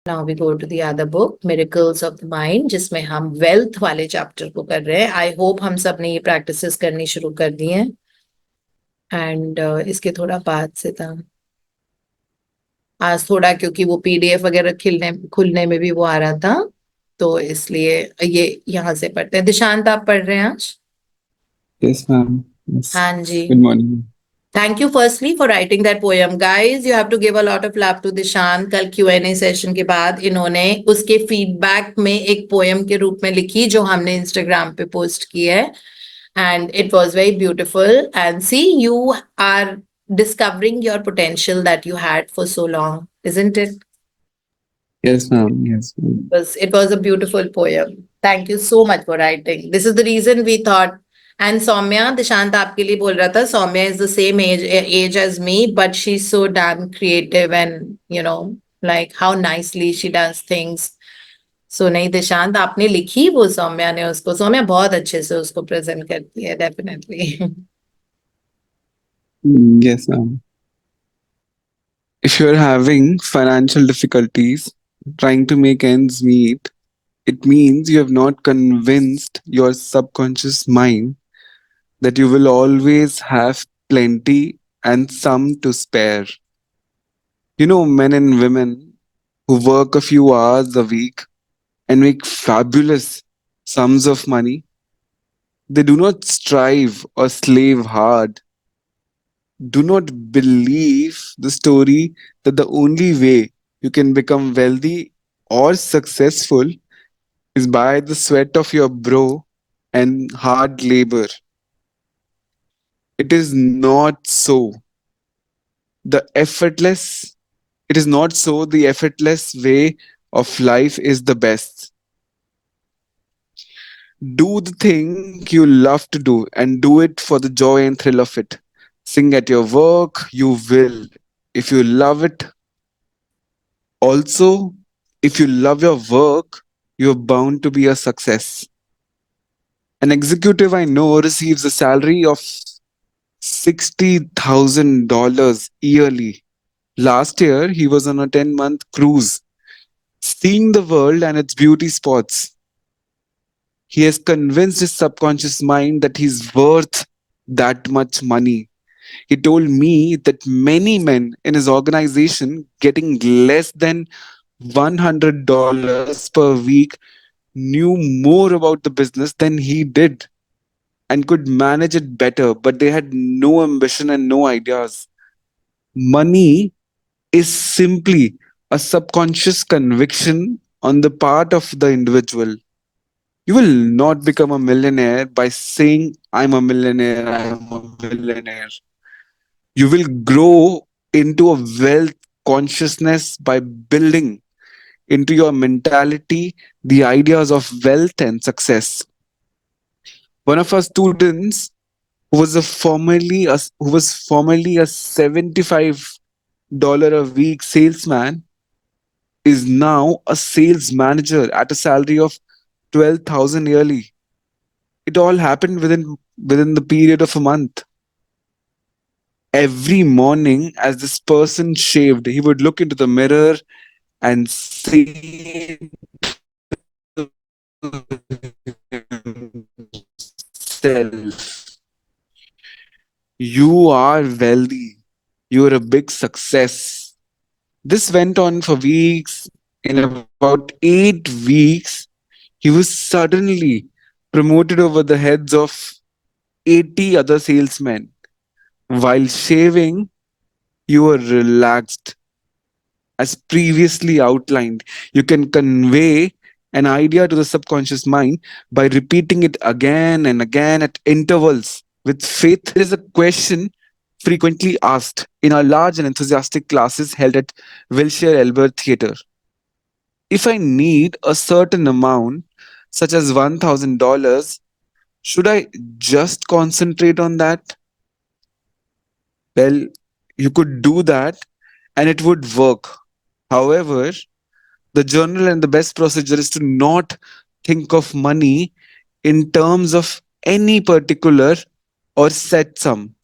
Now we go to the other book miracles of the mind, जिसमें हम wealth वाले chapter को कर रहे हैं। आई होप हम सब ने ये प्रैक्टिसेस करनी शुरू कर दी हैं। एंड इसके थोड़ा बाद से था आज थोड़ा, क्योंकि वो पीडीएफ वगैरह खिलने खुलने में भी वो आ रहा था, तो इसलिए ये यहाँ से पढ़ते हैं। दिशांत, आप पढ़ रहे हैं आज? Yes, ma'am. Yes. हाँ जी। Good morning. Thank you firstly for writing that poem guys, you have to give a lot of love to Dishant. कल क्यूएनए सेशन के बाद इन्होंने उसके फीडबैक में एक पोएम के रूप में लिखी, जो हमने इंस्टाग्राम पे पोस्ट की है, and it was very beautiful. And see, you are discovering your potential that you had for so long, isn't it? Yes, ma'am. Yes, ma'am. It was a beautiful poem. Thank you so much for writing. This is the reason we thought. And Soumya, Dishant आपके लिए बोल रहा था, Soumya is the same age as me, but she's so damn creative and like how nicely she does things. So नहीं दिशांत, आपने लिखी वो, सौम्या ने उसको, सौम्या बहुत अच्छे से उसको प्रेजेंट करती है definitely. Yes, ma'am. If you're having financial difficulties trying to make ends meet, it means you have not convinced your subconscious mind that you will always have plenty and some to spare. You know, men and women who work a few hours a week and make fabulous sums of money, they do not strive or slave hard. Do not believe the story that the only way you can become wealthy or successful is by the sweat of your brow and hard labor. It is not so. The effortless, it is not so. The effortless way of life is the best. Do the thing you love to do and do it for the joy and thrill of it. Sing at your work, you will. If you love it, also, if you love your work, you're bound to be a success. An executive I know receives a salary of $60,000 yearly. Last year, he was on a 10-month cruise, seeing the world and its beauty spots. He has convinced his subconscious mind that he's worth that much money. He told me that many men in his organization getting less than $100 per week knew more about the business than he did and could manage it better, but they had no ambition and no ideas. Money is simply a subconscious conviction on the part of the individual. You will not become a millionaire by saying, I'm a millionaire, I'm a millionaire. You will grow into a wealth consciousness by building into your mentality the ideas of wealth and success. One of our students who was formerly a $75 a week salesman is now a sales manager at a salary of 12,000 yearly. It all happened within the period of a month. Every morning as this person shaved, he would look into the mirror and say himself, you are wealthy. You are a big success. This went on for weeks. In about 8 weeks, he was suddenly promoted over the heads of 80 other salesmen. While shaving, you were relaxed. As previously outlined, you can convey an idea to the subconscious mind by repeating it again and again at intervals with faith. There is a question frequently asked in our large and enthusiastic classes held at Wilshire Albert Theatre. If I need a certain amount, such as $1,000, should I just concentrate on that? Well, you could do that and it would work. However, the general and the best procedure is to not think of money in terms of any particular or set sum.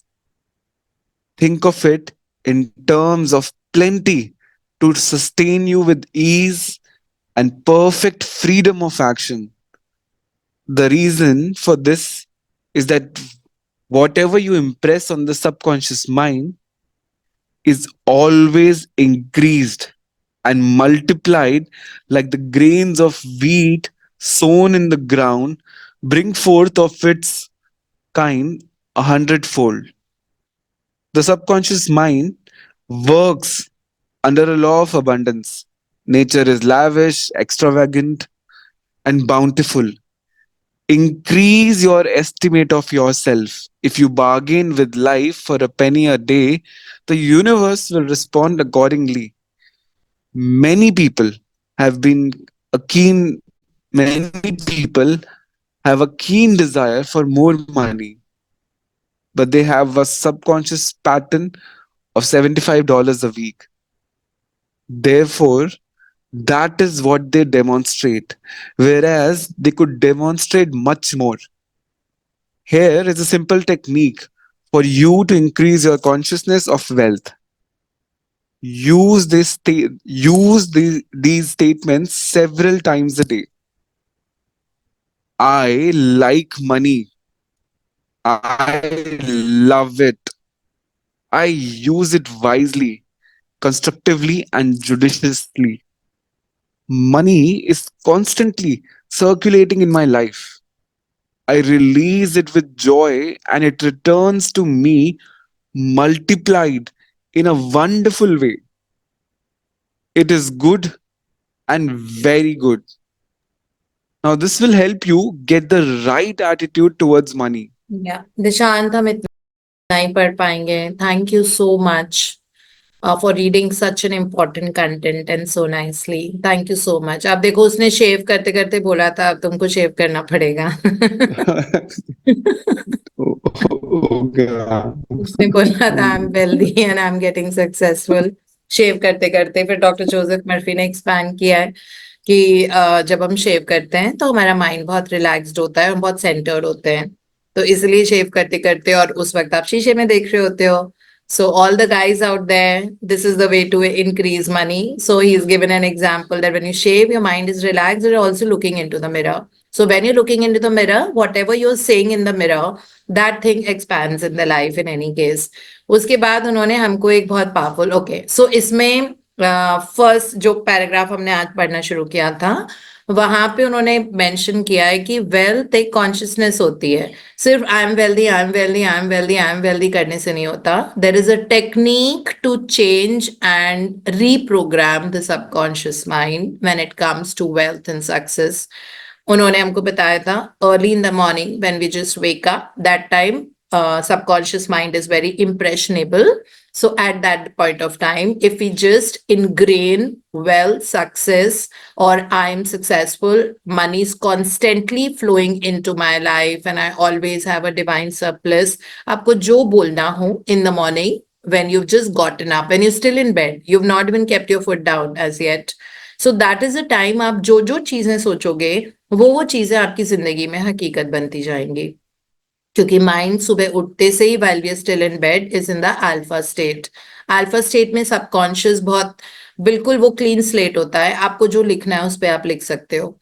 Think of it in terms of plenty to sustain you with ease and perfect freedom of action. The reason for this is that whatever you impress on the subconscious mind is always increased and multiplied like the grains of wheat sown in the ground bring forth of its kind 100-fold. The subconscious mind works under a law of abundance. Nature is lavish, extravagant, and bountiful. Increase your estimate of yourself. If you bargain with life for a penny a day, the universe will respond accordingly. Many people have been many people have a keen desire for more money, but they have a subconscious pattern of $75 a week. Therefore, that is what they demonstrate, whereas they could demonstrate much more. Here is a simple technique for you to increase your consciousness of wealth. Use these statements several times a day. I like money. I love it. I use it wisely, constructively, and judiciously. Money is constantly circulating in my life. I release it with joy and it returns to me multiplied in a wonderful way. It is good and very good. Now, this will help you get the right attitude towards money. Yeah, Dishant, हम इतना ही पढ़ पाएंगे. Thank you so much for reading such an important content and so nicely. Thank you so much. आप देखो उसने शेव करते करते बोला था अब तुमको शेव करना पड़ेगा. उसने बोला था I am wealthy and I am getting successful. Shave करते करते फिर डॉक्टर जोसेफ मर्फी ने एक्सपैंड किया है कि जब हम शेव करते हैं तो हमारा माइंड बहुत रिलैक्स्ड होता है, हम बहुत सेंटर्ड होते हैं. तो इसलिए शेव करते करते और उस वक्त आप शीशे में देख रहे होते हो. So all the guys out there, this is the way to increase money. So he's given an example that when you shave, your mind is relaxed. You're also looking into the mirror. So when you're looking into the mirror, whatever you're saying in the mirror, that thing expands in the life in any case. उसके बाद उन्होंने हमको एक बहुत powerful so इसमें first जो paragraph हमने आज पढ़ना शुरू किया था वहां पे उन्होंने मेंशन किया है कि वेल्थ एक कॉन्शियसनेस होती है. सिर्फ I am wealthy I am wealthy I am wealthy I am wealthy करने से नहीं होता. There is a technique to change and reprogram the subconscious mind when it comes to wealth and success. उन्होंने हमको बताया था early in the morning when we just wake up, that time subconscious mind is very impressionable. So at that point of time, if we just ingrain wealth, success, or I'm successful, money is constantly flowing into my life and I always have a divine surplus. आपको जो बोलना हो in the morning when you've just gotten up, when you're still in bed, you've not even kept your foot down as yet. So that is the time आप जो जो चीजें सोचोगे वो चीजें आपकी जिंदगी में हकीकत बनती जाएंगी. क्योंकि माइंड सुबह उठते से ही while we are still in bed is in the alpha state. Alpha state में सबकॉन्शियस बहुत बिल्कुल वो क्लीन स्लेट होता है. आपको जो लिखना है उस पर आप लिख सकते हो.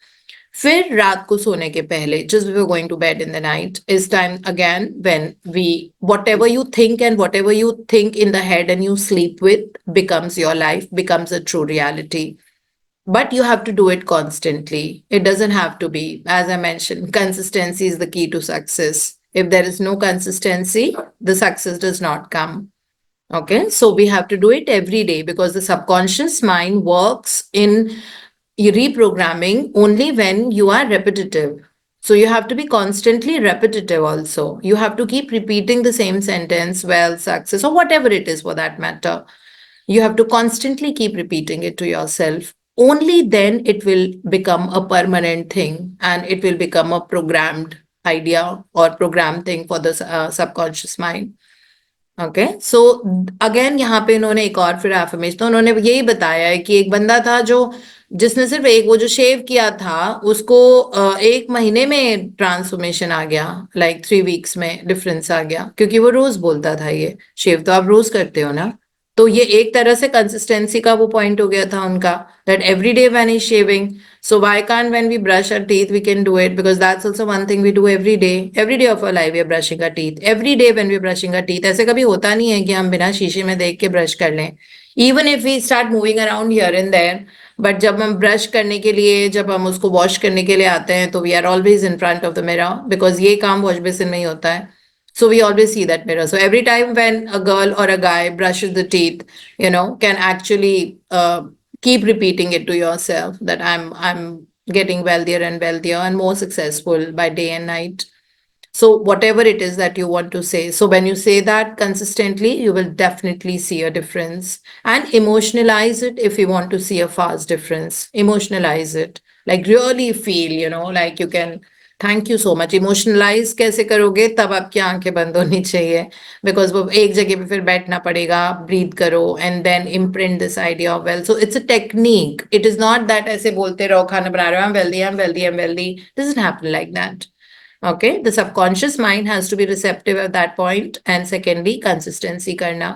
फिर रात को सोने के पहले just before going to bed in the night is time again when we whatever you think and whatever you think in the head and you sleep with becomes your life, becomes a true reality. But you have to do it constantly. It doesn't have to be, as I mentioned, consistency is the key to success. If there is no consistency, the success does not come. Okay, so we have to do it every day because the subconscious mind works in reprogramming only when you are repetitive. So you have to be constantly repetitive also. You have to keep repeating the same sentence, well, success, or whatever it is for that matter. You have to constantly keep repeating it to yourself. Only then it will become a permanent thing and it will become a programmed idea or programmed thing for the subconscious mind. Okay, so again यहाँ पे इन्होंने एक और फिर affirmation तो उन्होंने यही बताया है कि एक बंदा था जो जिसने सिर्फ एक वो जो शेव किया था उसको 1 महीने में ट्रांसफॉर्मेशन आ गया, like 3 weeks में डिफरेंस आ गया क्योंकि वो रोज बोलता था ये शेव तो आप रोज करते हो ना. तो ये एक तरह से कंसिस्टेंसी का वो पॉइंट हो गया था उनका, that every day when he's shaving, so why can't when we brush our teeth we can do it, because that's also one thing we do every day of our life we are brushing our teeth, every day when we are brushing our teeth. ऐसे कभी होता नहीं है कि हम बिना शीशे में देख के ब्रश कर लें, even if we start moving around here and there, but जब हम ब्रश करने के लिए, जब हम उसको वॉश करने के लिए आते हैं, तो we are always in front of the mirror, because ये काम वॉश बेसिन में ही होता है. So we always see that mirror. So every time when a girl or a guy brushes the teeth, can actually keep repeating it to yourself that I'm getting wealthier and wealthier and more successful by day and night. So whatever it is that you want to say. So when you say that consistently, you will definitely see a difference. And emotionalize it if you want to see a fast difference. Emotionalize it. Like really feel, like you can. Thank you so much. Emotionalise कैसे करोगे? तब आपकी आंखें बंद होनी चाहिए, because वो एक जगह पे फिर बैठना पड़ेगा, ब्रीथ करो and then imprint this idea of wealth. So it's a technique. It is not that ऐसे बोलते रहो खाना बना रहे हो, I am wealthy, I am wealthy. This is happen like that. Okay, the subconscious mind has to be receptive at that point. And secondly, consistency करना.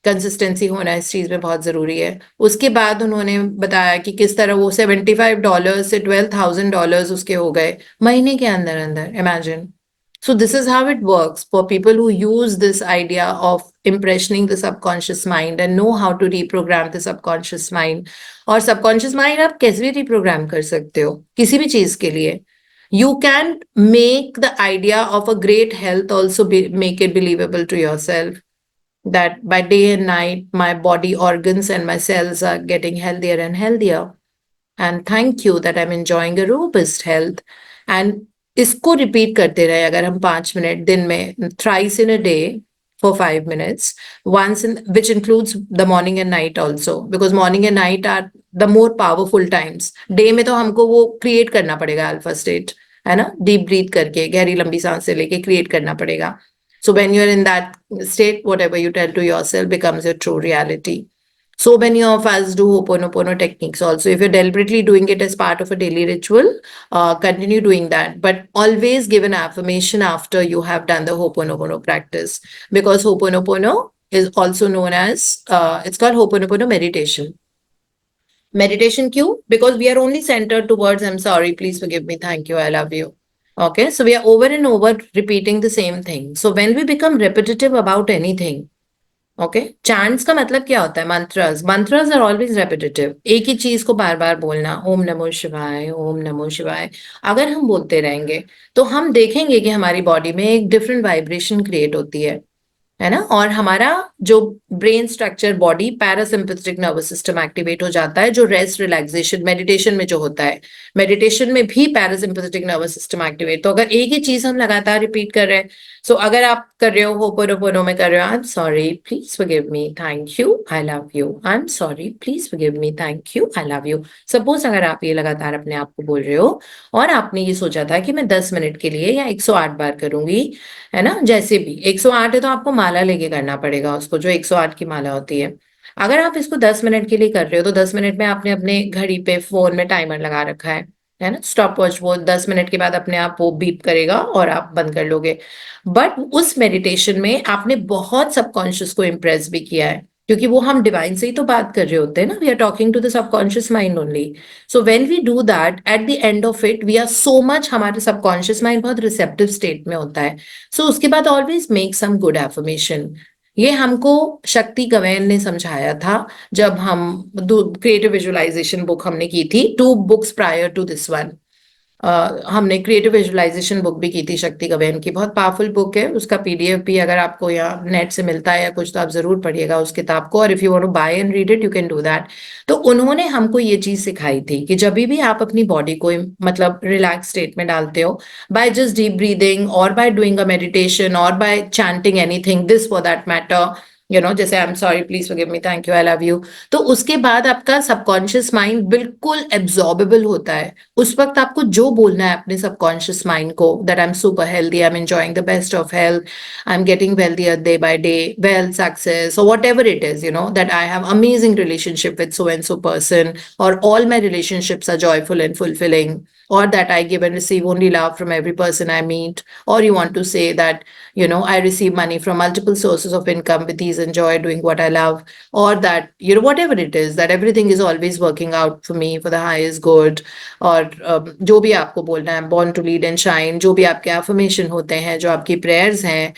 Consistency होना इस चीज में बहुत जरूरी है. उसके बाद उन्होंने बताया कि किस तरह वो $75 से $12,000 उसके हो गए महीने के अंदर अंदर. Imagine. So this is how it works for people who use this idea of impressioning the subconscious mind and know how to reprogram the subconscious mind. और subconscious mind आप कैसे भी reprogram कर सकते हो किसी भी चीज के लिए. You can make the idea of a great health also make it believable to yourself, that by day and night my body organs and my cells are getting healthier and healthier, and thank you that I'm enjoying a robust health. And इसको repeat करते रहे अगर हम 5 minute दिन में, thrice in a day for 5 minutes, once in, which includes the morning and night also, because morning and night are the more powerful times. Day में तो हमको वो क्रिएट करना पड़ेगा अल्फा स्टेट, है ना, डीप ब्रीथ करके गहरी लंबी सांस से लेके क्रिएट करना पड़ेगा. So when you're in that state, whatever you tell to yourself becomes your true reality. So many of us do Ho'oponopono techniques also. If you're deliberately doing it as part of a daily ritual, continue doing that. But always give an affirmation after you have done the Ho'oponopono practice. Because Ho'oponopono is also known as, it's called Ho'oponopono meditation. Meditation क्यों? Because we are only centered towards, I'm sorry, please forgive me, thank you, I love you. Okay, so we are over and over repeating the same thing. So when we become repetitive about anything, okay, chants का मतलब क्या होता है? mantras are always repetitive. एक ही चीज को बार बार बोलना, ओम नमो शिवाय, ओम नमो शिवाय. अगर हम बोलते रहेंगे तो हम देखेंगे कि हमारी बॉडी में एक डिफरेंट वाइब्रेशन क्रिएट होती है ना, और हमारा जो brain structure, body, parasympathetic nervous system activate हो जाता है, जो रेस्ट रिलैक्सेशन मेडिटेशन में जो होता है. मेडिटेशन में भी पैरासिम्पैथेटिक नर्वस सिस्टम एक्टिवेट. तो अगर एक ही चीज हम लगातार रिपीट कर रहे हैं, सो अगर आप कर रहे हो होपोनोपोनो में कर रहे हो, I am sorry please forgive me, thank you, I love you, I am sorry please forgive me, thank you, I love you. Suppose अगर आप ये लगातार अपने आप को बोल रहे हो और आपने ये सोचा था कि मैं 10 मिनट के लिए या 108 बार करूंगी, है ना, जैसे भी 108 है तो आपको माला लेके करना पड़ेगा उसको, जो 108 की माला होती है. अगर आप इसको 10 मिनट के लिए कर रहे हो तो 10 मिनट में आपने अपने घड़ी पे फोन में टाइमर लगा रखा है ना, स्टॉप वॉच, वो 10 मिनट के बाद अपने आप वो बीप करेगा और आप बंद कर लोगे. बट उस मेडिटेशन में आपने बहुत सबकॉन्शियस को इम्प्रेस भी किया है, क्योंकि वो हम डिवाइन से ही तो बात कर रहे होते हैं ना, we are talking to the subconscious mind only. So when we do that, at the end of it we are so much, हमारे सबकॉन्शियस माइंड बहुत रिसेप्टिव स्टेट में होता है. सो उसके बाद always make some good affirmation. ये हमको शक्ति गवैन ने समझाया था जब हम क्रिएटिव विजुअलाइजेशन बुक हमने की थी, 2 books prior to this one. हमने क्रिएटिव विजुअलाइजेशन बुक भी की थी शक्ति गवैन की, बहुत पावरफुल बुक है. उसका पीडीएफ भी अगर आपको यहाँ नेट से मिलता है या कुछ, तो आप जरूर पढ़िएगा उस किताब को. और if you want to buy and read it, you can do that. तो उन्होंने हमको ये चीज सिखाई थी कि जब भी आप अपनी बॉडी को मतलब रिलैक्स स्टेट में डालते हो, बाय जस्ट डीप ब्रीदिंग और बाय डूइंग अ मेडिटेशन और by chanting anything, this for that matter, जैसे I am sorry please forgive me, thank you, I love you. तो उसके बाद आपका सबकॉन्शियस माइंड बिल्कुल एब्जॉर्बेबल होता है. उस वक्त आपको जो बोलना है अपने सबकॉन्शियस माइंड को, that I am super healthy, I am enjoying the best of health, I am getting wealthier day by day, wealth, success, और whatever it is, that I have amazing relationship with so and so person, और all my relationships are joyful and fulfilling, or that I give and receive only love from every person I meet, or you want to say that, I receive money from multiple sources of income with ease enjoy doing what I love, or that, you know, whatever it is, that everything is always working out for me for the highest good. और जो भी आपको बोलना है, born to lead and shine, जो भी आपके affirmation होते हैं, जो आपकी prayers हैं,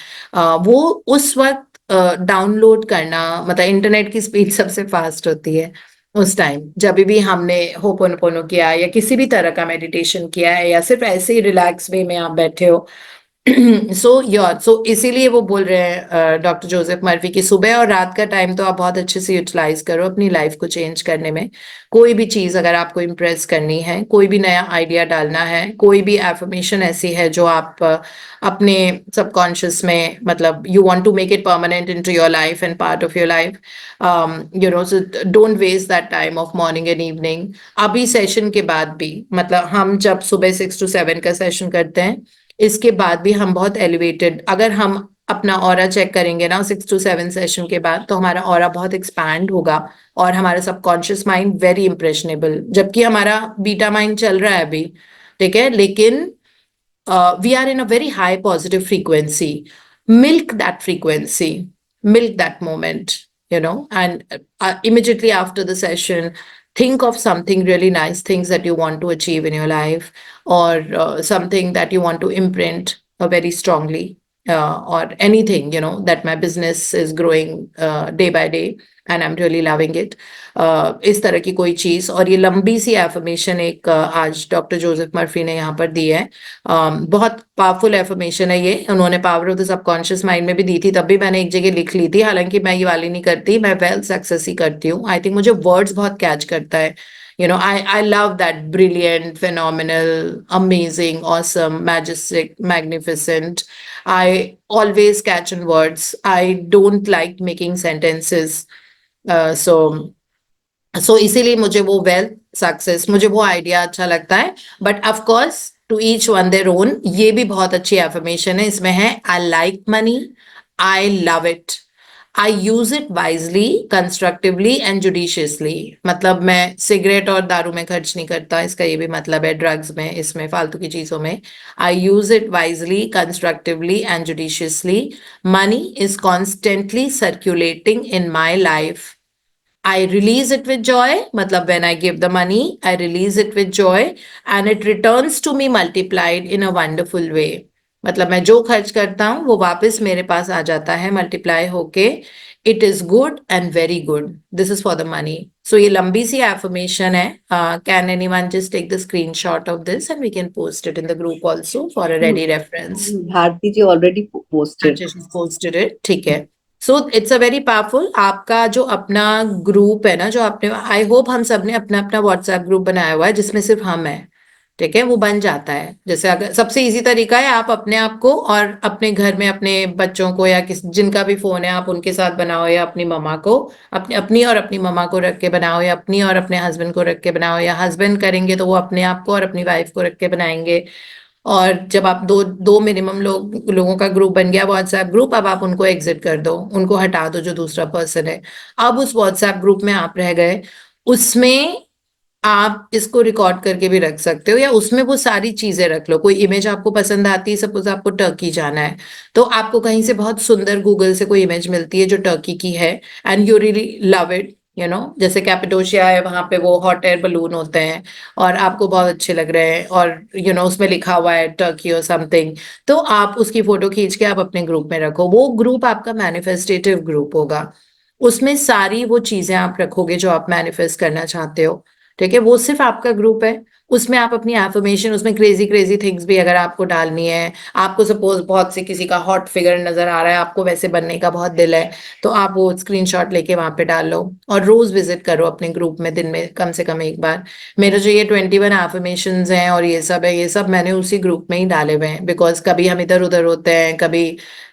वो उस वक्त डाउनलोड करना, मतलब इंटरनेट की स्पीड सबसे फास्ट होती है उस टाइम, जब भी हमने होपोनोपोनो किया या किसी भी तरह का मेडिटेशन किया है, या सिर्फ ऐसे ही रिलैक्स वे में आप बैठे हो। सो इसीलिए वो बोल रहे हैं डॉक्टर जोसेफ मर्फी की सुबह और रात का टाइम तो आप बहुत अच्छे से यूटिलाइज करो अपनी लाइफ को चेंज करने में। कोई भी चीज अगर आपको इम्प्रेस करनी है, कोई भी नया आइडिया डालना है, कोई भी एफर्मेशन ऐसी है जो आप अपने सबकॉन्शियस में, मतलब you want to make it permanent into your life and part of your life, you know, so don't waste that time of morning and evening. अभी सेशन के बाद भी, मतलब हम जब सुबह 6 to 7 का सेशन करते हैं, इसके बाद भी हम बहुत एलिवेटेड, अगर हम अपना ऑरा चेक करेंगे ना 6 to 7 सेशन के बाद, तो हमारा ऑरा बहुत एक्सपैंड होगा और हमारा सबकॉन्शियस माइंड वेरी इंप्रेशनेबल, जबकि हमारा बीटा माइंड चल रहा है अभी, ठीक है, लेकिन we are in a very high positive frequency. Milk that frequency, milk that moment, you know, and immediately after the session, think of something really nice, things that you want to achieve in your life, or something that you want to imprint very strongly, or anything, you know, that my business is growing day by day and I'm really loving it. इस तरह की कोई चीज, और ये लंबी सी affirmation एक आज डॉक्टर जोसेफ मर्फी ने यहाँ पर दी है। बहुत पावरफुल एफर्मेशन है ये, उन्होंने power of the subconscious mind में भी दी थी, तब भी मैंने एक जगह लिख ली थी, हालांकि मैं ये वाली नहीं करती, मैं वेल सक्सेस ही करती हूँ। आई थिंक मुझे वर्ड्स बहुत कैच करता है, you know, I love that brilliant, phenomenal, amazing, awesome, majestic, magnificent. I always catch on words. I don't like making sentences. So इसीलिए मुझे वो वेल्थ सक्सेस, मुझे वो आइडिया अच्छा लगता है। But of course to each one their own, ये भी बहुत अच्छी एफर्मेशन है, इसमें है I like money, I love it, I use it wisely, constructively and judiciously. मतलब मैं सिगरेट और दारू में खर्च नहीं करता, इसका ये भी मतलब है, ड्रग्स में, इसमें फालतू की चीजों में। I use it wisely, constructively and judiciously. Money is constantly circulating in my life. I release it with joy, matlab when I give the money, I release it with joy and it returns to me multiplied in a wonderful way. मतलब मैं जो खर्च करता हूँ वो वापस मेरे पास आ जाता है मल्टीप्लाई होके। It is good and very good, this is for the money. So ये लंबी सी एफर्मेशन है। Can anyone just take the screenshot of this and we can post it in the group also for a ready reference. Bharti ji already posted. अच्छा, she's posted it, ठीक है। So it's a very powerful, आपका जो अपना group है ना, जो आपने, आई होप हम सब ने अपना अपना व्हाट्सएप ग्रुप बनाया हुआ है जिसमें सिर्फ हम हैं, ठीक है, वो बन जाता है। जैसे अगर सबसे इजी तरीका है, आप अपने आप को और अपने घर में अपने बच्चों को या किस जिनका भी फोन है आप उनके साथ बनाओ, या अपनी मम्मा को, अपनी और अपनी मम्मा को रख के बनाओ, या अपनी और अपने हस्बैंड को रख के बनाओ, या हस्बैंड करेंगे तो वो अपने आप को और अपनी वाइफ को रख के बनाएंगे। और जब आप दो मिनिमम लोगों का ग्रुप बन गया व्हाट्सएप ग्रुप, अब आप उनको एग्जिट कर दो, उनको हटा दो जो दूसरा पर्सन है। अब उस व्हाट्सएप ग्रुप में आप रह गए, उसमें आप इसको रिकॉर्ड करके भी रख सकते हो, या उसमें वो सारी चीजें रख लो। कोई इमेज आपको पसंद आती है, सपोज आपको टर्की जाना है, तो आपको कहीं से बहुत सुंदर गूगल से कोई इमेज मिलती है जो टर्की की है, and you really love it, you know, जैसे कैपिडोशिया है, वहां पे वो हॉट एयर बलून होते हैं और आपको बहुत अच्छे लग रहे हैं, और यू नो उसमें लिखा हुआ है टर्की और समथिंग, तो आप उसकी फोटो खींच के आप अपने ग्रुप में रखो। वो ग्रुप आपका मैनिफेस्टेटिव ग्रुप होगा, उसमें सारी वो चीजें आप रखोगे जो आप मैनिफेस्ट करना चाहते हो, ठीक है। वो सिर्फ आपका ग्रुप है, उसमें आप अपनी एफर्मेशन, उसमें क्रेजी क्रेजी थिंग्स भी अगर आपको डालनी है, आपको सपोज बहुत से किसी का हॉट फिगर नजर आ रहा है, आपको वैसे बनने का बहुत दिल है, तो आप वो स्क्रीनशॉट लेके वहां पे डाल लो, और रोज विजिट करो अपने ग्रुप में, दिन में कम से कम एक बार। मेरे जो ये 21 एफर्मेशंस हैं और ये सब है, ये सब मैंने उसी ग्रुप में ही डाले हुए हैं, बिकॉज कभी हम इधर उधर होते हैं, कभी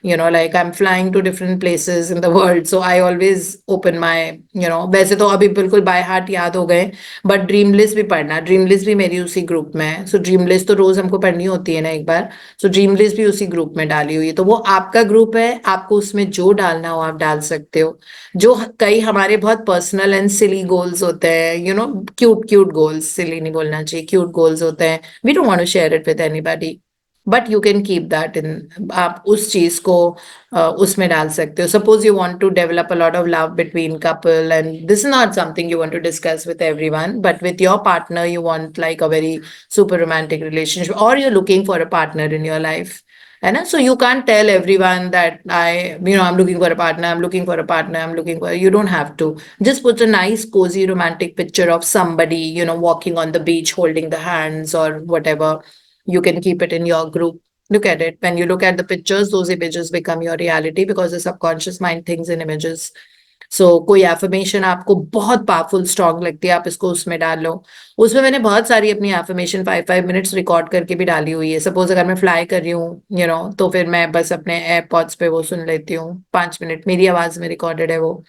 you know, like I'm flying to different places in the world, so I always open my, you know, वैसे तो अभी बिल्कुल बाय हार्ट याद हो गए, बट ड्रीम लिस्ट भी पढ़ना, ड्रीम लिस्ट भी मेरी उसी ग्रुप में है। सो ड्रीम लिस्ट तो रोज हमको पढ़नी होती है ना एक बार, सो ड्रीम लिस्ट भी उसी ग्रुप में डाली हुई है। तो वो आपका ग्रुप है, आपको उसमें जो डालना हो आप डाल सकते हो। जो कई हमारे बहुत पर्सनल एंड सिली गोल्स होते हैं, you know, cute cute goals, silly नहीं बोलना चाहिए, क्यूट गोल्स होते हैं, we don't want to share it with anybody, but you can keep that in, आप उस चीज को उसमें डाल सकते हो. Suppose you want to develop a lot of love between couple and this is not something you want to discuss with everyone, but with your partner you want like a very super romantic relationship, or you're looking for a partner in your life, है ना? So you can't tell everyone that I'm looking for a partner, I'm looking for a partner, I'm looking for, you don't have to. Just put a nice cozy romantic picture of somebody, walking on the beach holding the hands or whatever. You can keep it in your group. Look at it. When you look at the pictures, those images become your reality because the subconscious mind thinks in images. सो कोई affirmation आपको बहुत powerful strong लगती है, आप इसको उसमें डाल लो. उसमें मैंने बहुत सारी अपनी एफर्मेशन 5 मिनट्स रिकॉर्ड करके भी डाली हुई है. सपोज अगर मैं फ्लाई कर रही हूँ, तो फिर मैं बस अपने एयरपॉड्स पे वो सुन लेती हूँ. 5 मिनट मेरी आवाज में रिकॉर्डेड है वो.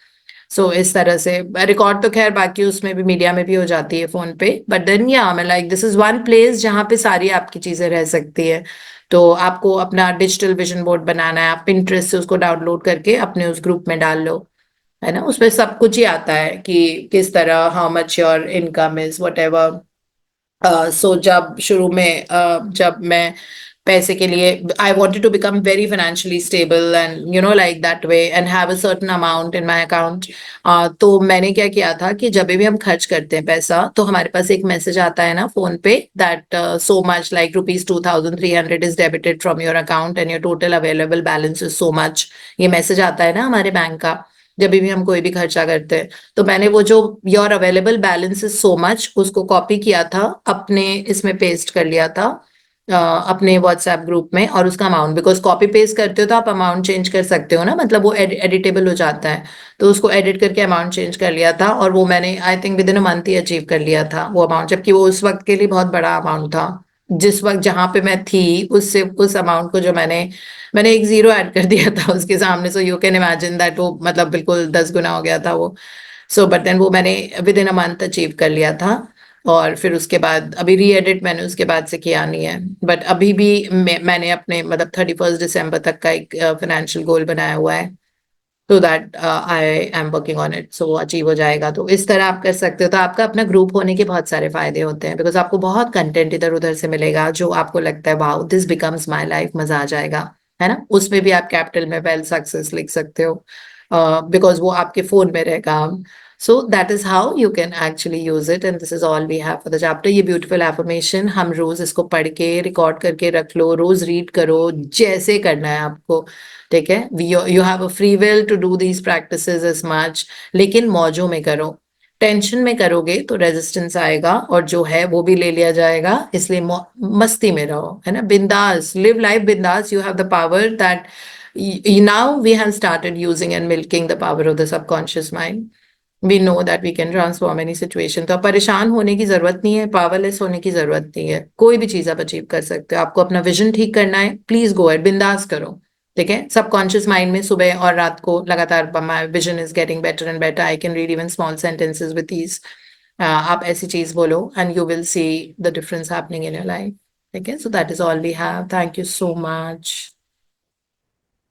सो इस तरह से रिकॉर्ड तो खैर बाकी उसमें भी मीडिया में भी हो जाती है फोन पे, बट देन या मैं like this is one place जहाँ पे सारी आपकी चीजें रह सकती है. तो आपको अपना डिजिटल विजन बोर्ड बनाना है, आप पिंटरेस्ट से उसको डाउनलोड करके अपने उस ग्रुप में डाल लो, है ना? उसमें सब कुछ ही आता है कि किस तरह, how much your income is, whatever. So जब शुरू में जब मैं पैसे के लिए आई wanted to become very financially stable and like that way and have a certain amount in my account. तो मैंने क्या किया था कि जब भी हम खर्च करते हैं पैसा तो हमारे पास एक मैसेज आता है ना फोन पे that so much like ₹2,300 is debited from your account and your total available balance is so much. ये मैसेज आता है ना हमारे बैंक का जब भी हम कोई भी खर्चा करते हैं. तो मैंने वो जो your available balance is so much उसको कॉपी किया था, अपने इसमें पेस्ट कर लिया था अपने व्हाट्सएप ग्रुप में, और उसका अमाउंट, बिकॉज कॉपी पेस्ट करते हो तो आप अमाउंट चेंज कर सकते हो ना, मतलब वो एडिटेबल हो जाता है. तो उसको एडिट करके अमाउंट चेंज कर लिया था और वो मैंने I think with in a month he achieve कर लिया था वो अमाउंट, जबकि वो उस वक्त के लिए बहुत बड़ा अमाउंट था. जिस वक्त जहां पे मैं थी उससे उस अमाउंट को जो मैंने एक जीरो ऐड कर दिया था उसके सामने. So you can imagine that वो मतलब बिल्कुल 10 गुना हो गया था वो. सो बट देन वो मैंने with in a month achieve कर लिया था. और फिर उसके बाद अभी री एडिट मैंने उसके बाद से किया नहीं है, बट अभी भी मैंने अपने मतलब 31 दिसंबर तक का एक फाइनेंशियल गोल बनाया हुआ है. तो that I am working on it, so achieve हो जाएगा. तो इस तरह आप कर सकते हो. तो आपका अपना ग्रुप होने के बहुत सारे फायदे होते हैं, बिकॉज आपको बहुत कंटेंट इधर उधर से मिलेगा जो आपको लगता है wow this becomes my life, मजा आ जाएगा, है ना? उसमें भी आप कैपिटल में वेल सक्सेस लिख सकते हो बिकॉज वो आपके फोन में रहेगा. So that is how you can actually use it, and this is all we have for the chapter. ये beautiful affirmation हम रोज इसको पढ़ के रिकॉर्ड करके रख लो, रोज रीड करो जैसे करना है आपको, ठीक है? You have a free will to do these practices as much, लेकिन मौजों में करो. टेंशन में करोगे तो रेजिस्टेंस आएगा और जो है वो भी ले लिया जाएगा. इसलिए मस्ती में रहो, है ना? बिंदास, लिव लाइफ बिंदास. You have the power that now we have started using and milking the power of the subconscious mind. We know that we can transform any situation. तो आप परेशान होने की जरूरत नहीं है, पावरलेस होने की जरूरत नहीं है. कोई भी चीज आप अचीव कर सकते हो. आपको अपना विजन ठीक करना है, प्लीज गो एट, बिंदास करो, ठीक है? सबकॉन्शियस माइंड में सुबह और रात को लगातार my vision is getting better and better, I can read even small sentences with these. आप ऐसी चीज बोलो and you will see the difference happening in your life, ठीक है? So that is all we have. Thank you so much.